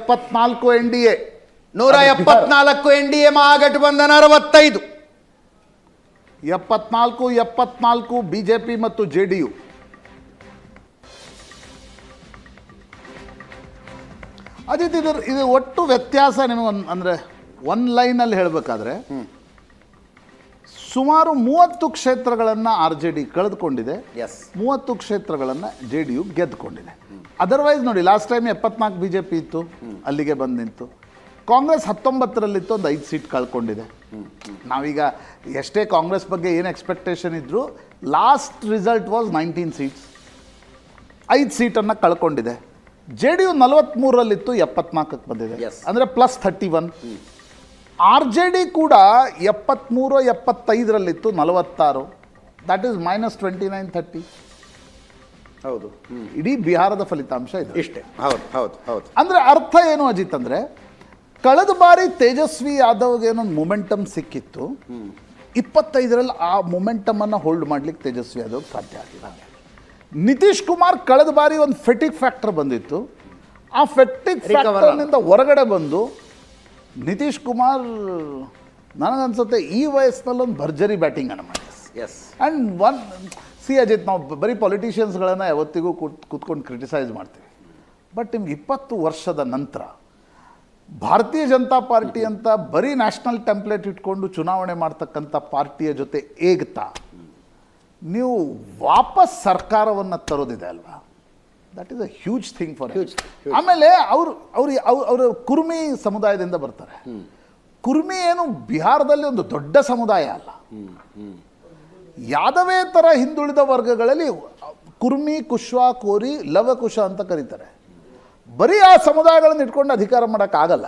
174 NDA, 174 NDA, Mahagathbandhan 65, 74 BJP ಮತ್ತು JDU. Ajit, ಇದು ಒಟ್ಟು ವ್ಯತ್ಯಾಸ ನಿಮಗೆ ಅಂದರೆ ಒಂದು ಲೈನಲ್ಲಿ ಹೇಳಬೇಕಾದ್ರೆ ಸುಮಾರು 30 ಕ್ಷೇತ್ರಗಳನ್ನು RJD ಕಳೆದುಕೊಂಡಿದೆ, 30 ಕ್ಷೇತ್ರಗಳನ್ನು JDU ಗೆದ್ದುಕೊಂಡಿದೆ. ಅದರ್ವೈಸ್ ನೋಡಿ, ಲಾಸ್ಟ್ ಟೈಮ್ 74 ಬಿಜೆಪಿ ಇತ್ತು, ಅಲ್ಲಿಗೆ ಬಂದು ನಿಂತು. ಕಾಂಗ್ರೆಸ್ 19ರಲ್ಲಿತ್ತು, ಒಂದು 5 ಸೀಟ್ ಕಳ್ಕೊಂಡಿದೆ. ನಾವೀಗ ಎಷ್ಟೇ ಕಾಂಗ್ರೆಸ್ ಬಗ್ಗೆ ಏನು ಎಕ್ಸ್ಪೆಕ್ಟೇಷನ್ ಇದ್ದರೂ last result was 19 seats, 5 ಸೀಟನ್ನು ಕಳ್ಕೊಂಡಿದೆ. JDU 43ರಲ್ಲಿತ್ತು, 74ಕ್ಕೆ ಬಂದಿದೆ, ಅಂದರೆ +31. RJD ಕೂಡ 73, 75ರಲ್ಲಿತ್ತು, 46, ದಟ್ ಈಸ್ -29-30. ಹೌದು. ಇಡೀ ಬಿಹಾರದ ಫಲಿತಾಂಶ ಇದೆ ಇಷ್ಟೇ. ಹೌದು ಹೌದು ಹೌದು. ಅಂದರೆ ಅರ್ಥ ಏನು ಅಜಿತ್ ಅಂದರೆ, ಕಳೆದ ಬಾರಿ ತೇಜಸ್ವಿ ಯಾದವ್ಗೆ ಏನೊಂದು ಮೊಮೆಂಟಮ್ ಸಿಕ್ಕಿತ್ತು, 25ರಲ್ಲಿ ಆ ಮೊಮೆಂಟಮನ್ನು ಹೋಲ್ಡ್ ಮಾಡ್ಲಿಕ್ಕೆ ತೇಜಸ್ವಿ ಯಾದವ್ ಸಾಧ್ಯ ಆಗಿಲ್ಲ. ನಿತೀಶ್ ಕುಮಾರ್ ಕಳೆದ ಬಾರಿ ಒಂದು ಫೆಟಿಕ್ ಫ್ಯಾಕ್ಟರ್ ಬಂದಿತ್ತು, ಆ ಫೆಟಿಕ್ ಫ್ಯಾಕ್ಟರ್ನಿಂದ ಹೊರಗಡೆ ಬಂದು ನಿತೀಶ್ ಕುಮಾರ್ ನನಗನ್ಸುತ್ತೆ ಈ ವಯಸ್ಸಿನಲ್ಲಿ ಒಂದು ಭರ್ಜರಿ ಬ್ಯಾಟಿಂಗ್ ಅನ್ನು ಮಾಡಿ. ಆ್ಯಂಡ್ ಅಜಿತ್, ನಾವು ಬರೀ ಪೊಲಿಟಿಷಿಯನ್ಸ್ಗಳನ್ನು ಯಾವತ್ತಿಗೂ ಕೂತ್ಕೊಂಡು ಕ್ರಿಟಿಸೈಸ್ ಮಾಡ್ತೀವಿ, ಬಟ್ ನಿಮ್ಗೆ 20 ವರ್ಷದ ನಂತರ ಭಾರತೀಯ ಜನತಾ ಪಾರ್ಟಿ ಅಂತ ಬರೀ ನ್ಯಾಷನಲ್ ಟೆಂಪ್ಲೇಟ್ ಇಟ್ಕೊಂಡು ಚುನಾವಣೆ ಮಾಡ್ತಕ್ಕಂಥ ಪಾರ್ಟಿಯ ಜೊತೆ ಏಗ್ತಾ ನೀವು ವಾಪಸ್ ಸರ್ಕಾರವನ್ನು ತರೋದಿದೆ ಅಲ್ವಾ, that is a huge thing for huge. ಆಮೇಲೆ ಅವರು ಕುರ್ಮಿ ಸಮುದಾಯದಿಂದ ಬರ್ತಾರೆ. ಕುರ್ಮಿ ಏನು ಬಿಹಾರದಲ್ಲಿ ಒಂದು ದೊಡ್ಡ ಸಮುದಾಯ ಅಲ್ಲ. ಯಾದವೇತರ ಹಿಂದುಳಿದ ವರ್ಗಗಳಲ್ಲಿ ಕುರ್ಮಿ, ಕುಶ್ವಾ, ಕೋರಿ, ಲವಕುಶ ಅಂತ ಕರೀತಾರೆ. ಬರೀ ಆ ಸಮುದಾಯಗಳನ್ನು ಇಟ್ಕೊಂಡು ಅಧಿಕಾರ ಮಾಡೋಕ್ಕಾಗಲ್ಲ.